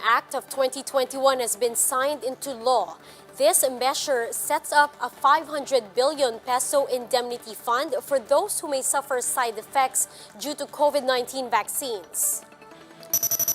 Act of 2021 has been signed into law. This measure sets up a 500 billion peso indemnity fund for those who may suffer side effects due to COVID-19 vaccines.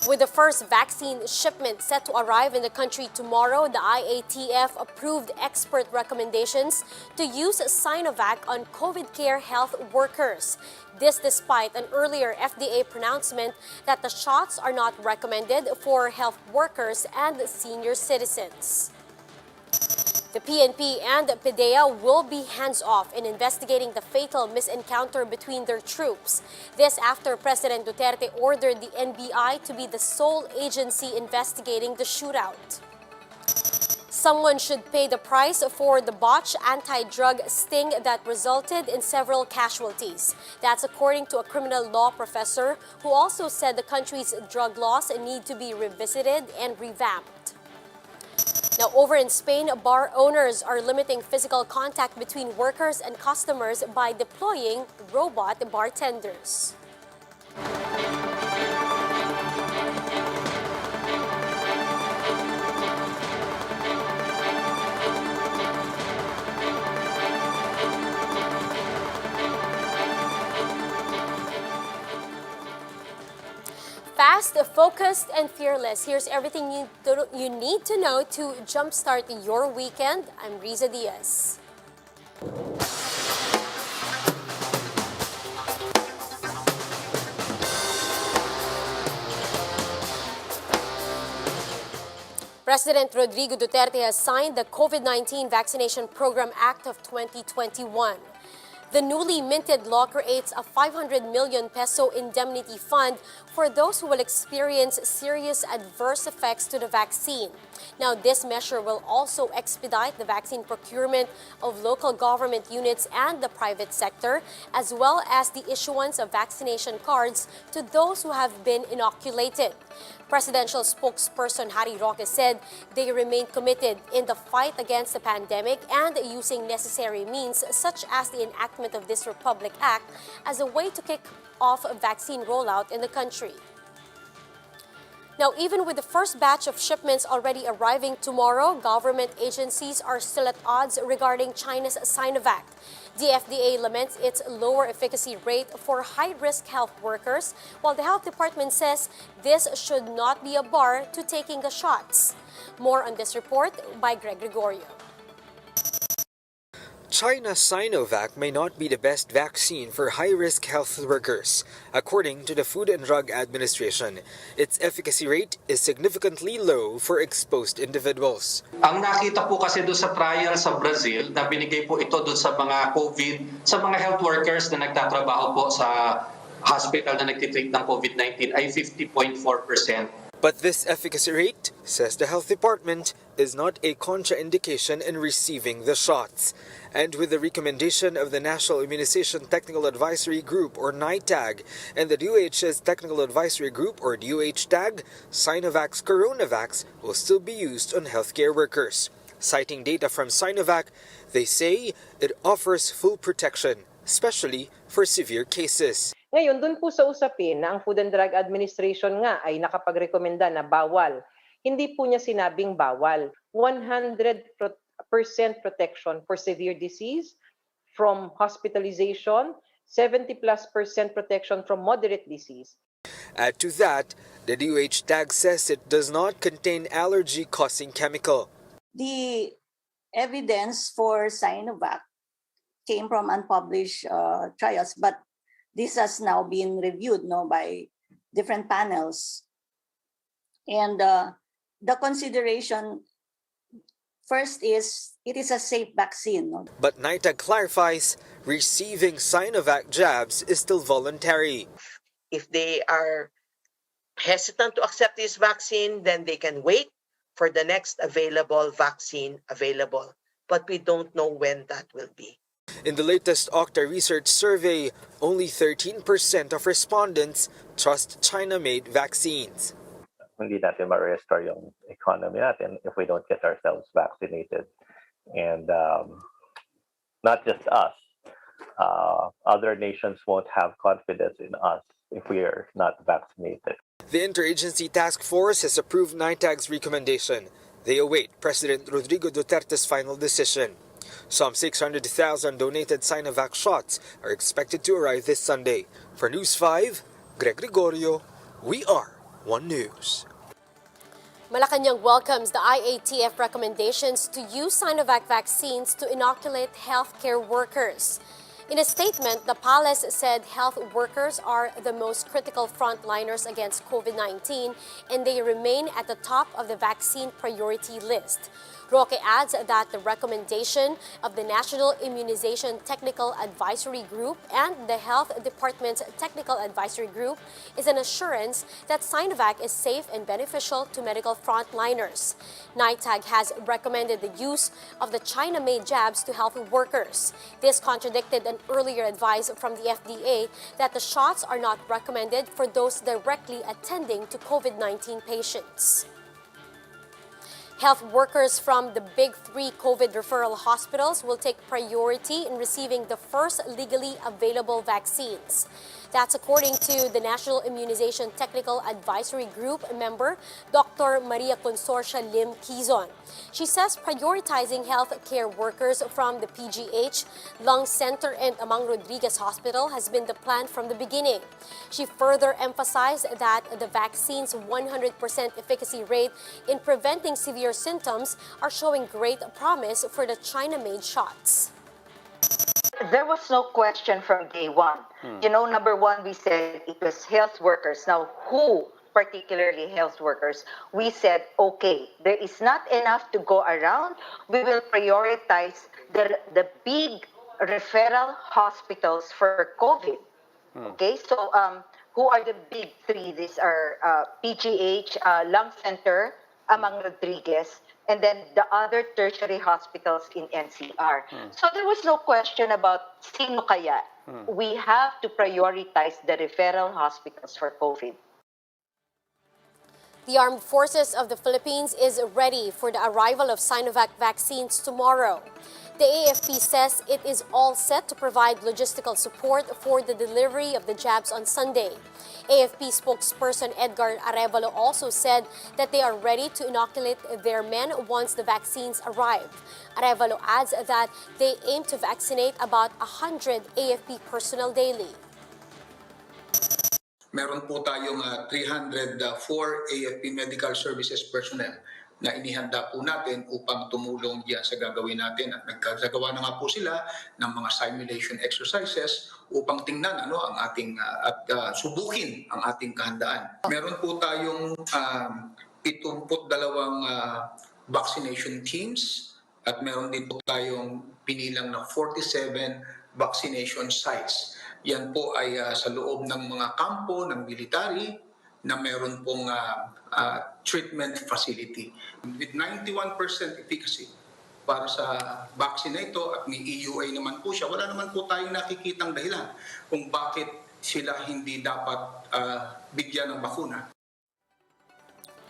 With the first vaccine shipment set to arrive in the country tomorrow, the IATF approved expert recommendations to use Sinovac on COVID care health workers. This despite an earlier FDA pronouncement that the shots are not recommended for health workers and senior citizens. The PNP and PDEA will be hands-off in investigating the fatal misencounter between their troops. This after President Duterte ordered the NBI to be the sole agency investigating the shootout. Someone should pay the price for the botched anti-drug sting that resulted in several casualties. That's according to a criminal law professor who also said the country's drug laws need to be revisited and revamped. Now, over in Spain, bar owners are limiting physical contact between workers and customers by deploying robot bartenders. Fast, focused, and fearless. Here's everything you need to know to jumpstart your weekend. I'm Riza Diaz. President Rodrigo Duterte has signed the COVID-19 Vaccination Program Act of 2021. The newly minted law creates a 500 million peso indemnity fund for those who will experience serious adverse effects to the vaccine. Now, this measure will also expedite the vaccine procurement of local government units and the private sector, as well as the issuance of vaccination cards to those who have been inoculated. Presidential spokesperson Harry Roque said they remain committed in the fight against the pandemic and using necessary means such as the enactment of this Republic Act as a way to kick off a vaccine rollout in the country. Now, even with the first batch of shipments already arriving tomorrow, government agencies are still at odds regarding China's Sinovac. The FDA laments its lower efficacy rate for high-risk health workers, while the health department says this should not be a bar to taking the shots. More on this report by Greg Gregorio. China's Sinovac may not be the best vaccine for high-risk health workers. According to the Food and Drug Administration, its efficacy rate is significantly low for exposed individuals. Ang nakita po kasi doon sa trial sa Brazil, na binigay po ito doon sa mga COVID, sa mga health workers na nagtatrabaho po sa hospital na nagtitreat ng COVID-19 ay 50.4%. But this efficacy rate, says the health department, is not a contraindication in receiving the shots. And with the recommendation of the National Immunization Technical Advisory Group or NITAG and the DOH's Technical Advisory Group or DOH-TAG, Sinovac's Coronavax will still be used on healthcare workers. Citing data from Sinovac, they say it offers full protection, especially for severe cases. Ngayon, dun po sa usapin na ang Food and Drug Administration nga ay nakapagrekomenda na bawal. Hindi po niya sinabing bawal. 100% protection for severe disease from hospitalization, 70+% protection from moderate disease. Add to that, the DOH tag says it does not contain allergy-causing chemical. The evidence for Sinovac came from unpublished trials, but this has now been reviewed by different panels. And the consideration first is it is a safe vaccine. But NITAG clarifies receiving Sinovac jabs is still voluntary. If they are hesitant to accept this vaccine, then they can wait for the next available vaccine available. But we don't know when that will be. In the latest Octa research survey, only 13% of respondents trust China-made vaccines. Hindi natin ma-restore yung economy natin if we don't get ourselves vaccinated. And not just us, other nations won't have confidence in us if we are not vaccinated. The Interagency Task Force has approved NITAG's recommendation. They await President Rodrigo Duterte's final decision. Some 600,000 donated Sinovac shots are expected to arrive this Sunday. For News 5, Greg Gregorio, we are One News. Malacanang welcomes the IATF recommendations to use Sinovac vaccines to inoculate healthcare workers. In a statement, the palace said health workers are the most critical frontliners against COVID-19 and they remain at the top of the vaccine priority list. Roque adds that the recommendation of the National Immunization Technical Advisory Group and the Health Department's Technical Advisory Group is an assurance that Sinovac is safe and beneficial to medical frontliners. NITAG has recommended the use of the China-made jabs to health workers. This contradicted an earlier advice from the FDA that the shots are not recommended for those directly attending to COVID-19 patients. Health workers from the big three COVID referral hospitals will take priority in receiving the first legally available vaccines. That's according to the National Immunization Technical Advisory Group member, Dr. Maria Consorcia Lim Quizon. She says prioritizing health care workers from the PGH, Lung Center, and Amang Rodriguez Hospital has been the plan from the beginning. She further emphasized that the vaccine's 100% efficacy rate in preventing severe symptoms are showing great promise for the China-made shots. There was no question from day one. You know, number one, we said it was health workers. Now, who, particularly health workers? We said, okay, there is not enough to go around. We will prioritize the big referral hospitals for COVID. Okay, so who are the big three? These are PGH, Lung Center, Amang Rodriguez, and then the other tertiary hospitals in NCR. So there was no question about sino kaya. We have to prioritize the referral hospitals for COVID. The Armed Forces of the Philippines is ready for the arrival of Sinovac vaccines tomorrow. The AFP says it is all set to provide logistical support for the delivery of the jabs on Sunday. AFP spokesperson Edgar Arevalo also said that they are ready to inoculate their men once the vaccines arrive. Arevalo adds that they aim to vaccinate about 100 AFP personnel daily. Meron po tayong 304 AFP Medical Services personnel na inihanda po natin upang tumulong diyan sa gagawin natin at nagkagawa na nga po sila ng mga simulation exercises upang tingnan ang ating at subukin ang ating kahandaan. Meron po tayong 72 vaccination teams at meron din po tayong pinilang na 47 vaccination sites. Yan po ay sa loob ng mga kampo ng military na meron pong treatment facility. With 91% efficacy para sa vaccine na ito at may EUA naman po siya, wala naman po tayong nakikitang dahilan kung bakit sila hindi dapat bigyan ng bakuna.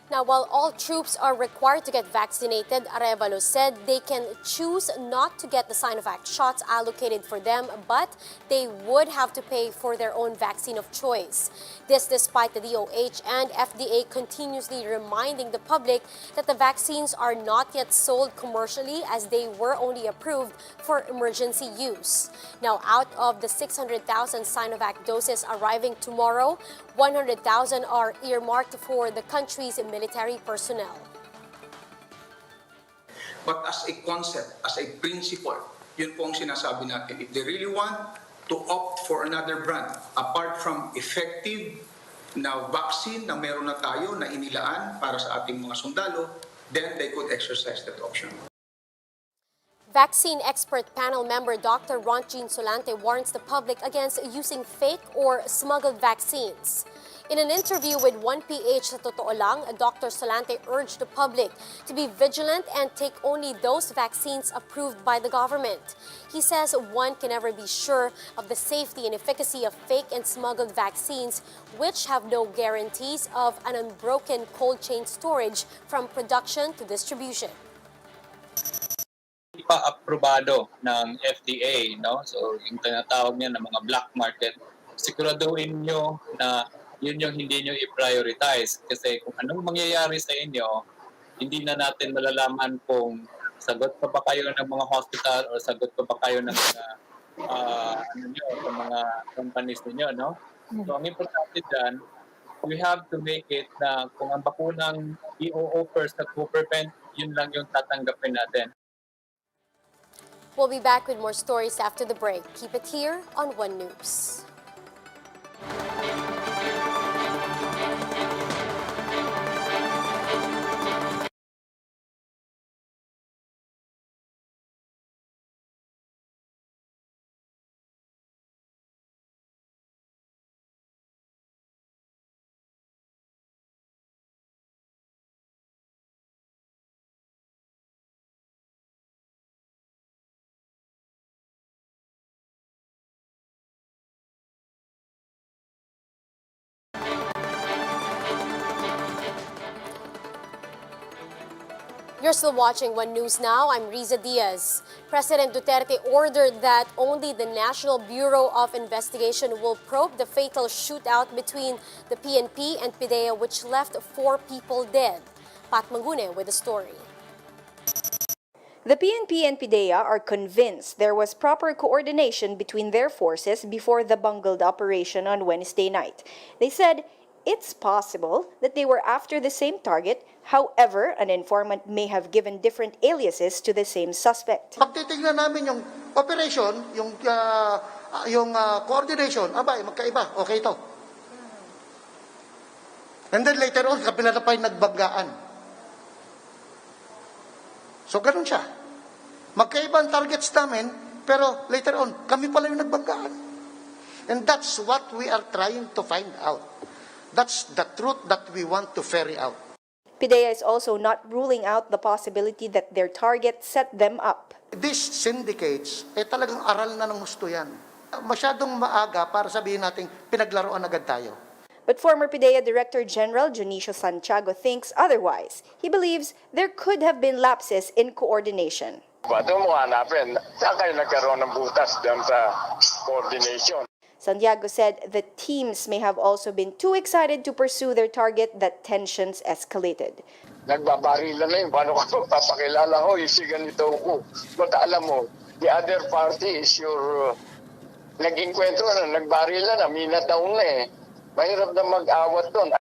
Now, while all troops are required to get vaccinated, Arevalo said they can choose not to get the Sinovac shots allocated for them, but they would have to pay for their own vaccine of choice. This despite the DOH and FDA continuously reminding the public that the vaccines are not yet sold commercially as they were only approved for emergency use. Now, out of the 600,000 Sinovac doses arriving tomorrow, 100,000 are earmarked for the country's military personnel. But as a concept, as a principle, yun po ang sinasabi natin. If they really want to opt for another brand, apart from effective na vaccine na meron na tayo na inilaan para sa ating mga sundalo, then they could exercise that option. Vaccine expert panel member Dr. Ronjean Solante warns the public against using fake or smuggled vaccines. In an interview with 1PH sa Totoo Lang, Dr. Solante urged the public to be vigilant and take only those vaccines approved by the government. He says one can never be sure of the safety and efficacy of fake and smuggled vaccines, which have no guarantees of an unbroken cold chain storage from production to distribution. pa aprobado ng FDA, no? So yung tinatawag niya ng mga black market, siguraduhin nyo na yun yung hindi nyo i-prioritize. Kasi kung anong mangyayari sa inyo, hindi na natin malalaman kung sagot pa ba kayo ng mga hospital o sagot pa ba kayo ng mga sa mga companies ninyo, no? So ang importante dyan, we have to make it na kung ang bakunang i-offer sa government, yun lang yung tatanggapin natin. We'll be back with more stories after the break. Keep it here on One News. You're still watching One News Now. I'm Riza Diaz. President Duterte ordered that only the National Bureau of Investigation will probe the fatal shootout between the PNP and PDEA, which left 4 people dead. Pat Mangune with the story. The PNP and PDEA are convinced there was proper coordination between their forces before the bungled operation on Wednesday night. They said it's possible that they were after the same target. However, an informant may have given different aliases to the same suspect. Pag titignan namin yung operation, yung coordination, abay, magkaiba, okay ito. And then later on, kapila na pa yung nagbanggaan. So, ganun siya. Magkaiba ang targets namin, pero later on, kami pala yung nagbanggaan. And that's what we are trying to find out. That's the truth that we want to ferry out. PDEA is also not ruling out the possibility that their target set them up. These syndicates, talagang aral na ng gusto yan. Masyadong maaga para sabihin natin pinaglaruan agad tayo. But former PDEA Director General Junicio Santiago thinks otherwise. He believes there could have been lapses in coordination. Doon mo hanapin, saan kayo nagkaroon ng butas doon sa coordination? Santiago said the teams may have also been too excited to pursue their target that tensions escalated. Nagbabarilan na yun. Paano ka papakilala ko? Isi ganito ko. But alam mo, the other party is your naging kwento na nagbarilan na, minataon na eh. Mahirap na mag-awat doon.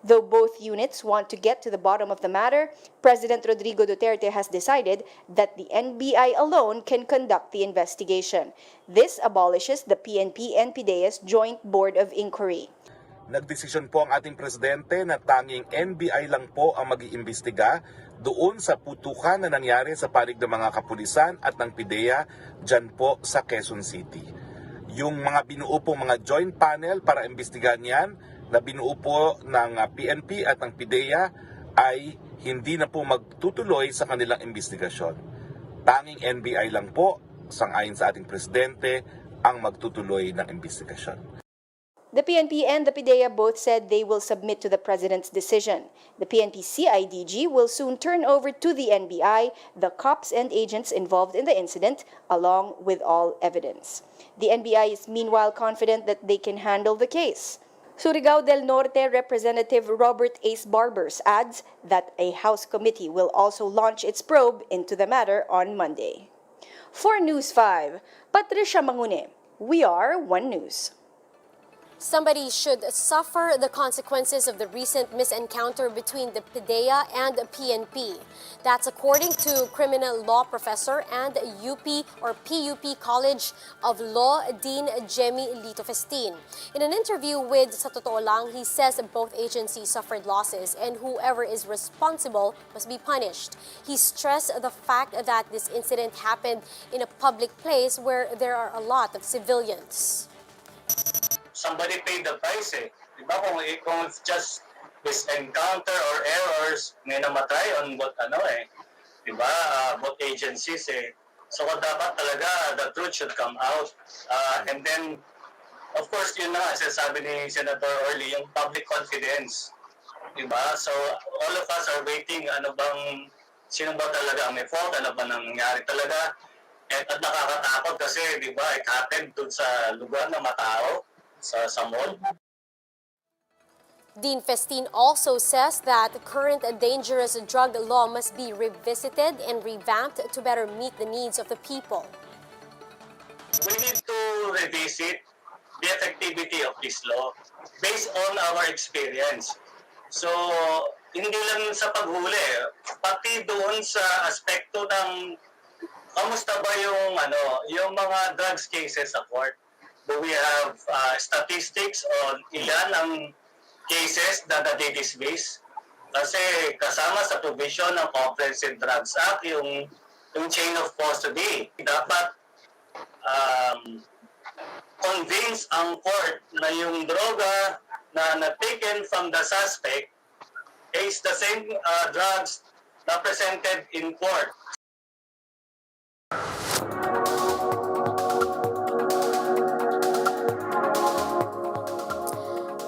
Though both units want to get to the bottom of the matter, President Rodrigo Duterte has decided that the NBI alone can conduct the investigation. This abolishes the PNP and PDEA's Joint Board of Inquiry. Nagdesisyon po ang ating presidente na tanging NBI lang po ang mag-iimbestiga doon sa putukan na nangyari sa panig ng mga kapulisan at ng PDEA dyan po sa Quezon City. Yung mga binuo pong mga joint panel para imbestigahan yan, na binuo po ng PNP at ng PDEA ay hindi na po magtutuloy sa kanilang investigasyon. Tanging NBI lang po, sang-ayon sa ating presidente, ang magtutuloy ng investigasyon. The PNP and the PDEA both said they will submit to the President's decision. The PNP CIDG will soon turn over to the NBI the cops and agents involved in the incident, along with all evidence. The NBI is meanwhile confident that they can handle the case. Surigao del Norte Representative Robert Ace Barbers adds that a House committee will also launch its probe into the matter on Monday. For News 5, Patricia Mangune, we are One News. Somebody should suffer the consequences of the recent misencounter between the PDEA and the PNP. That's according to criminal law professor and UP or PUP College of Law Dean Jemmy Lito Festin. In an interview with Sa Totoo Lang, he says both agencies suffered losses and whoever is responsible must be punished. He stressed the fact that this incident happened in a public place where there are a lot of civilians. Somebody paid the price eh. Diba kung it's just misencounter or errors, may namatay on both diba, both agencies eh. So dapat talaga the truth should come out. And then, of course, yun na nga, sabi ni Senator Orly, yung public confidence. Diba? So all of us are waiting, ano bang sino ba talaga ang may fault, ano ba nangyari talaga. At nakakatakot kasi, di ba, it happened dun sa lugar na matao, sa mall. Dean Festin also says that the current dangerous drug law must be revisited and revamped to better meet the needs of the people. We need to revisit the effectivity of this law based on our experience. So, hindi lang sa paghuli, pati doon sa aspekto ng kamusta ba yung mga drugs cases sa court. Do we have statistics on ilan ang cases na nadi-dismiss? Kasi kasama sa provision ng Comprehensive Drugs Act yung chain of custody. Dapat convince ang court na yung droga na taken from the suspect is the same drugs na presented in court.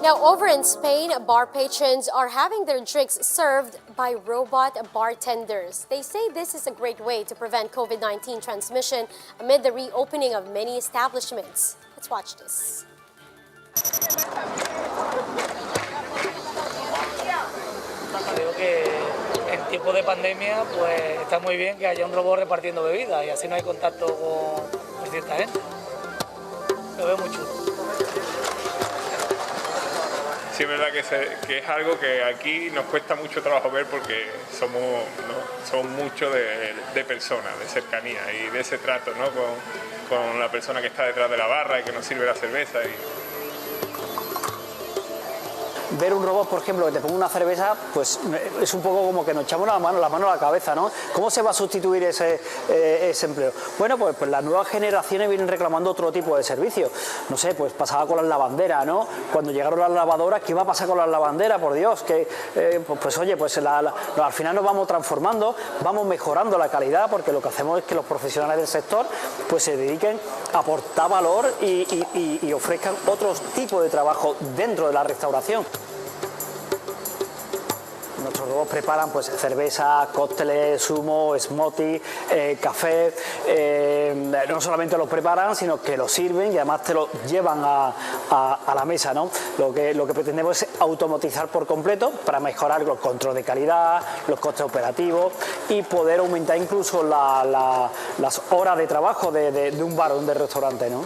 Now, over in Spain, bar patrons are having their drinks served by robot bartenders. They say this is a great way to prevent COVID-19 transmission amid the reopening of many establishments. Let's watch this. Creo que en tiempos de pandemia pues está muy bien que haya un robot repartiendo bebidas y así no hay contacto con cierta gente. Lo veo muy chulo. Sí, es verdad que es algo que aquí nos cuesta mucho trabajo ver porque somos mucho de personas, de cercanía y de ese trato, ¿no? con la persona que está detrás de la barra y que nos sirve la cerveza. Ver un robot, por ejemplo, que te ponga una cerveza, pues es un poco como que nos echamos la mano a la cabeza, ¿no? ¿Cómo se va a sustituir ese empleo? Bueno, pues las nuevas generaciones vienen reclamando otro tipo de servicio. No sé, pues pasaba con las lavanderas, ¿no? Cuando llegaron las lavadoras, ¿qué va a pasar con las lavanderas? Por Dios, que al final nos vamos transformando, vamos mejorando la calidad, porque lo que hacemos es que los profesionales del sector pues se dediquen a aportar valor y ofrezcan otros tipos de trabajo dentro de la restauración. Nuestros robots preparan pues cerveza, cócteles, zumo, smoothie, café. No solamente lo preparan, sino que lo sirven y además te lo llevan a la mesa, ¿no? Lo que pretendemos es automatizar por completo para mejorar los controles de calidad, los costes operativos y poder aumentar incluso las horas de trabajo de un bar o de un restaurante, ¿no?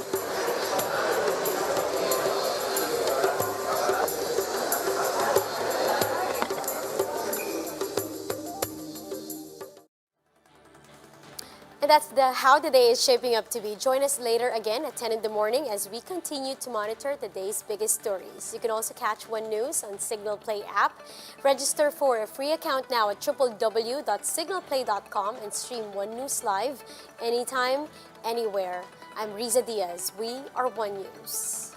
And that's how the day is shaping up to be. Join us later again at 10 in the morning as we continue to monitor the day's biggest stories. You can also catch One News on Signal Play app. Register for a free account now at www.signalplay.com and stream One News live anytime, anywhere. I'm Riza Diaz. We are One News.